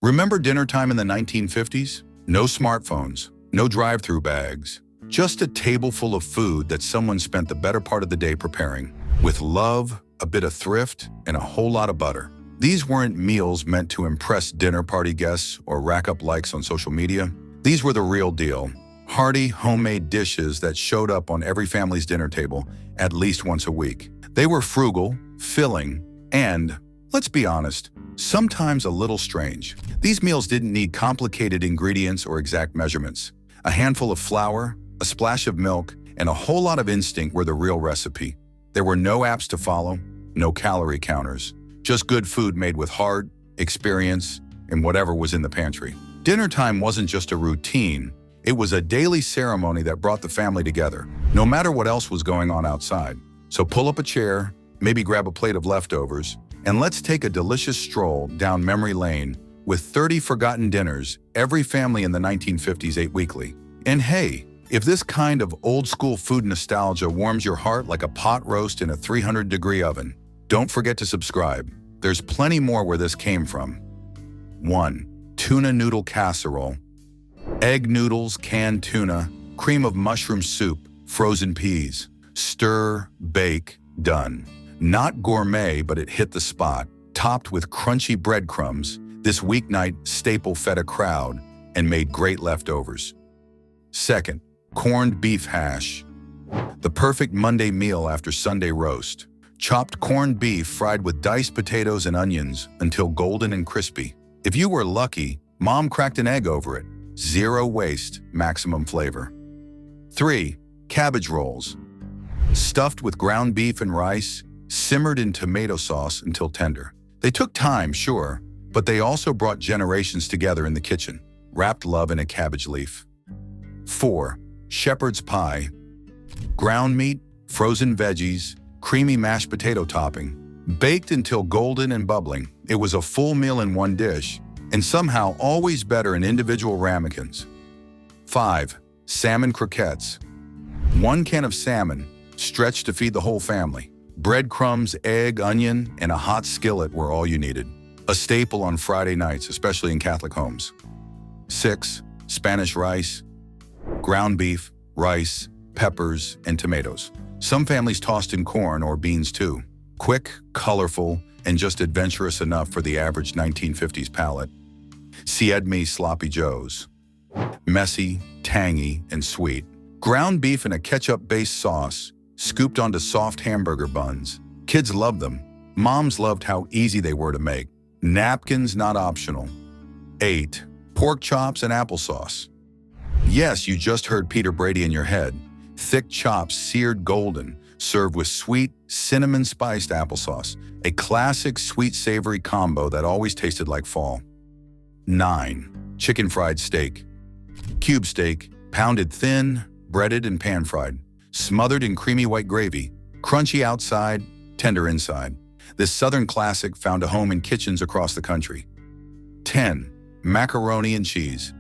Remember dinner time in the 1950s? No smartphones, no drive-thru bags, just a table full of food that someone spent the better part of the day preparing. With love, a bit of thrift, and a whole lot of butter. These weren't meals meant to impress dinner party guests or rack up likes on social media. These were the real deal. Hearty, homemade dishes that showed up on every family's dinner table at least once a week. They were frugal, filling, and, let's be honest, sometimes a little strange. These meals didn't need complicated ingredients or exact measurements. A handful of flour, a splash of milk, and a whole lot of instinct were the real recipe. There were no apps to follow, no calorie counters, just good food made with heart, experience, and whatever was in the pantry. Dinner time wasn't just a routine, it was a daily ceremony that brought the family together, no matter what else was going on outside. So pull up a chair, maybe grab a plate of leftovers, and let's take a delicious stroll down memory lane with 30 forgotten dinners every family in the 1950s ate weekly. And hey, if this kind of old-school food nostalgia warms your heart like a pot roast in a 300-degree oven, don't forget to subscribe. There's plenty more where this came from. 1. Tuna noodle casserole. Egg noodles, canned tuna, cream of mushroom soup, frozen peas. Stir, bake, done. Not gourmet, but it hit the spot. Topped with crunchy breadcrumbs, this weeknight staple fed a crowd and made great leftovers. 2. Corned beef hash. The perfect Monday meal after Sunday roast. Chopped corned beef fried with diced potatoes and onions until golden and crispy. If you were lucky, Mom cracked an egg over it. Zero waste, maximum flavor. 3. Cabbage rolls. Stuffed with ground beef and rice, simmered in tomato sauce until tender. They took time, sure, but they also brought generations together in the kitchen. Wrapped love in a cabbage leaf. 4. Shepherd's pie. Ground meat, frozen veggies, creamy mashed potato topping. Baked until golden and bubbling, it was a full meal in one dish, and somehow always better in individual ramekins. 5. Salmon croquettes. 1 can of salmon, stretched to feed the whole family. Breadcrumbs, egg, onion, and a hot skillet were all you needed. A staple on Friday nights, especially in Catholic homes. 6. Spanish rice. Ground beef, rice, peppers, and tomatoes. Some families tossed in corn or beans too. Quick, colorful, and just adventurous enough for the average 1950s palate. Siedmi sloppy joes. Messy, tangy, and sweet. Ground beef in a ketchup-based sauce, scooped onto soft hamburger buns. Kids loved them. Moms loved how easy they were to make. Napkins not optional. 8. Pork chops and applesauce. Yes, you just heard Peter Brady in your head. Thick chops seared golden, served with sweet, cinnamon-spiced applesauce. A classic sweet-savory combo that always tasted like fall. 9. Chicken fried steak. Cube steak, pounded thin, breaded and pan-fried. Smothered in creamy white gravy, crunchy outside, tender inside. This Southern classic found a home in kitchens across the country. 10. Macaroni and cheese.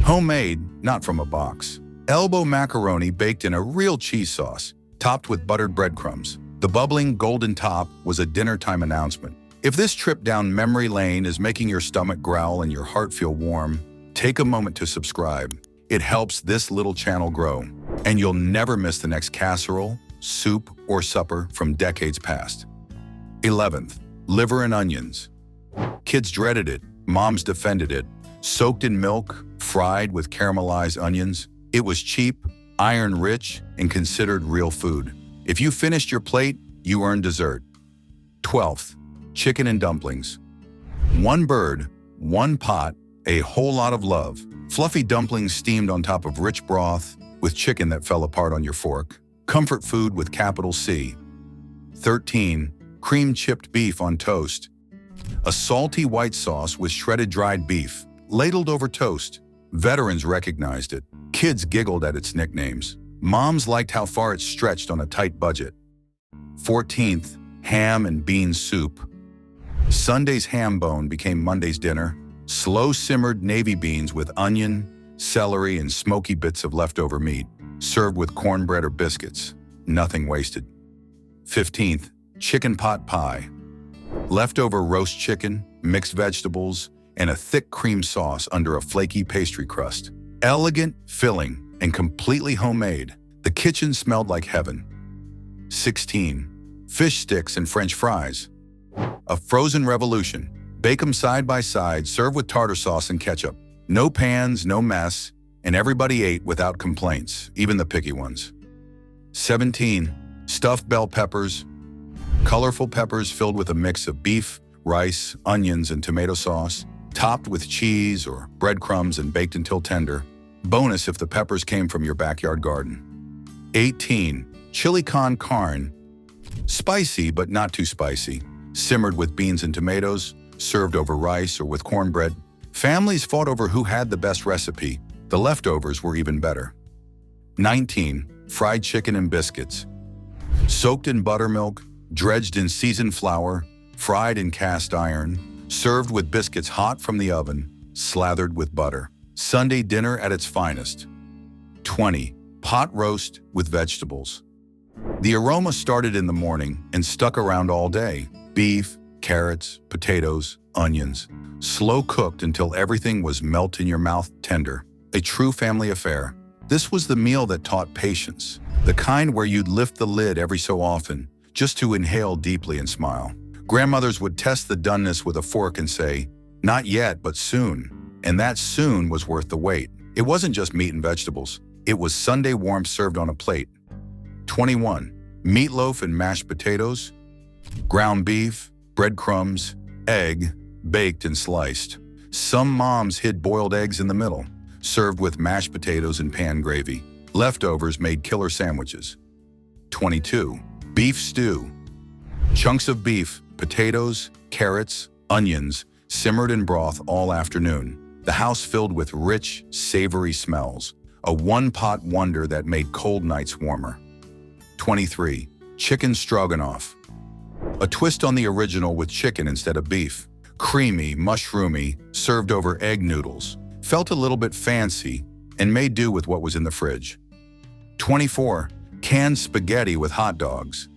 Homemade, not from a box. Elbow macaroni baked in a real cheese sauce, topped with buttered breadcrumbs. The bubbling golden top was a dinner time announcement. If this trip down memory lane is making your stomach growl and your heart feel warm, take a moment to subscribe. It helps this little channel grow, and you'll never miss the next casserole, soup, or supper from decades past. 11th, liver and onions. Kids dreaded it, moms defended it. Soaked in milk, fried with caramelized onions. It was cheap, iron-rich, and considered real food. If you finished your plate, you earned dessert. 12th, chicken and dumplings. 1 bird, 1 pot, a whole lot of love. Fluffy dumplings steamed on top of rich broth with chicken that fell apart on your fork. Comfort food with capital C. 13, cream-chipped beef on toast. A salty white sauce with shredded dried beef, ladled over toast. Veterans recognized it. Kids giggled at its nicknames. Moms liked how far it stretched on a tight budget. 14th, ham and bean soup. Sunday's ham bone became Monday's dinner. Slow-simmered navy beans with onion, celery, and smoky bits of leftover meat, served with cornbread or biscuits. Nothing wasted. 15th, chicken pot pie. Leftover roast chicken, mixed vegetables, and a thick cream sauce under a flaky pastry crust. Elegant, filling, and completely homemade, the kitchen smelled like heaven. 16. Fish sticks and French fries. A frozen revolution. Bake them side by side, serve with tartar sauce and ketchup. No pans, no mess, and everybody ate without complaints, even the picky ones. 17. Stuffed bell peppers. Colorful peppers filled with a mix of beef, rice, onions, and tomato sauce, topped with cheese or breadcrumbs and baked until tender. Bonus if the peppers came from your backyard garden. 18. Chili con carne. Spicy but not too spicy. Simmered with beans and tomatoes, served over rice or with cornbread. Families fought over who had the best recipe. The leftovers were even better. 19. Fried chicken and biscuits. Soaked in buttermilk, dredged in seasoned flour, fried in cast iron, served with biscuits hot from the oven, slathered with butter. Sunday dinner at its finest. 20. Pot roast with vegetables. The aroma started in the morning and stuck around all day. Beef, carrots, potatoes, onions. Slow cooked until everything was melt in your mouth tender. A true family affair. This was the meal that taught patience. The kind where you'd lift the lid every so often, just to inhale deeply and smile. Grandmothers would test the doneness with a fork and say, "Not yet, but soon." And that soon was worth the wait. It wasn't just meat and vegetables. It was Sunday warmth served on a plate. 21. Meatloaf and mashed potatoes. Ground beef, breadcrumbs, egg, baked and sliced. Some moms hid boiled eggs in the middle, served with mashed potatoes and pan gravy. Leftovers made killer sandwiches. 22. Beef stew. Chunks of beef, potatoes, carrots, onions, simmered in broth all afternoon. The house filled with rich, savory smells. A one-pot wonder that made cold nights warmer. 23. Chicken stroganoff. A twist on the original with chicken instead of beef. Creamy, mushroomy, served over egg noodles. Felt a little bit fancy and made do with what was in the fridge. 24. Canned spaghetti with hot dogs.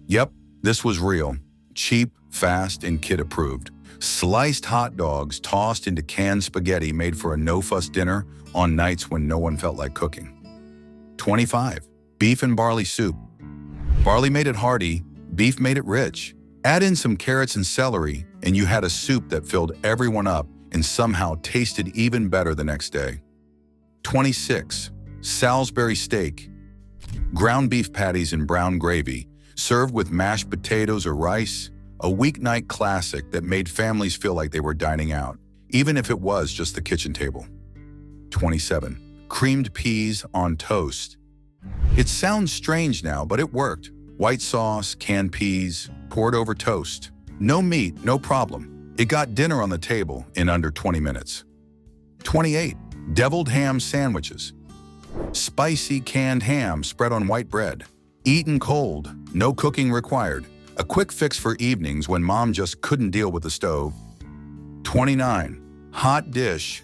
Yep, this was real. Cheap, fast, and kid-approved. Sliced hot dogs tossed into canned spaghetti made for a no-fuss dinner on nights when no one felt like cooking. 25. Beef and barley soup. Barley made it hearty, beef made it rich. Add in some carrots and celery, and you had a soup that filled everyone up and somehow tasted even better the next day. 26. Salisbury steak. Ground beef patties in brown gravy, served with mashed potatoes or rice. A weeknight classic that made families feel like they were dining out, even if it was just the kitchen table. 27. Creamed peas on toast. It sounds strange now, but it worked. White sauce, canned peas, poured over toast. No meat, no problem. It got dinner on the table in under 20 minutes. 28. Deviled ham sandwiches. Spicy canned ham spread on white bread. Eaten cold, no cooking required. A quick fix for evenings when mom just couldn't deal with the stove. 29. Hot dish.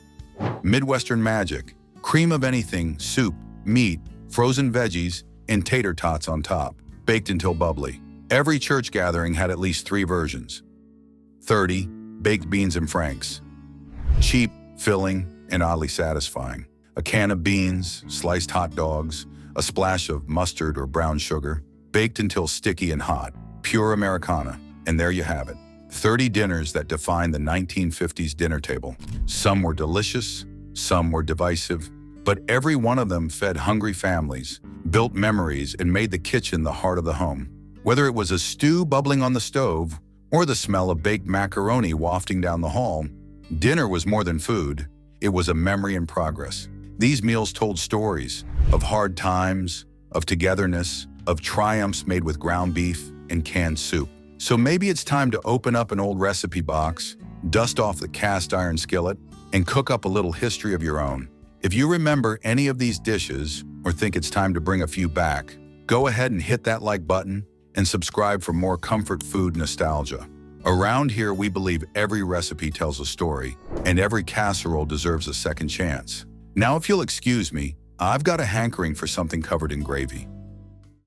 Midwestern magic. Cream of anything, soup, meat, frozen veggies, and tater tots on top, baked until bubbly. Every church gathering had at least 3 versions. 30. Baked beans and franks. Cheap, filling, and oddly satisfying. A can of beans, sliced hot dogs, a splash of mustard or brown sugar, baked until sticky and hot. Pure Americana. And there you have it. 30 dinners that defined the 1950s dinner table. Some were delicious, some were divisive, but every one of them fed hungry families, built memories, and made the kitchen the heart of the home. Whether it was a stew bubbling on the stove or the smell of baked macaroni wafting down the hall, dinner was more than food. It was a memory in progress. These meals told stories of hard times, of togetherness, of triumphs made with ground beef and canned soup. So maybe it's time to open up an old recipe box, dust off the cast iron skillet, and cook up a little history of your own. If you remember any of these dishes or think it's time to bring a few back, go ahead and hit that like button and subscribe for more comfort food nostalgia. Around here, we believe every recipe tells a story and every casserole deserves a second chance. Now, if you'll excuse me, I've got a hankering for something covered in gravy.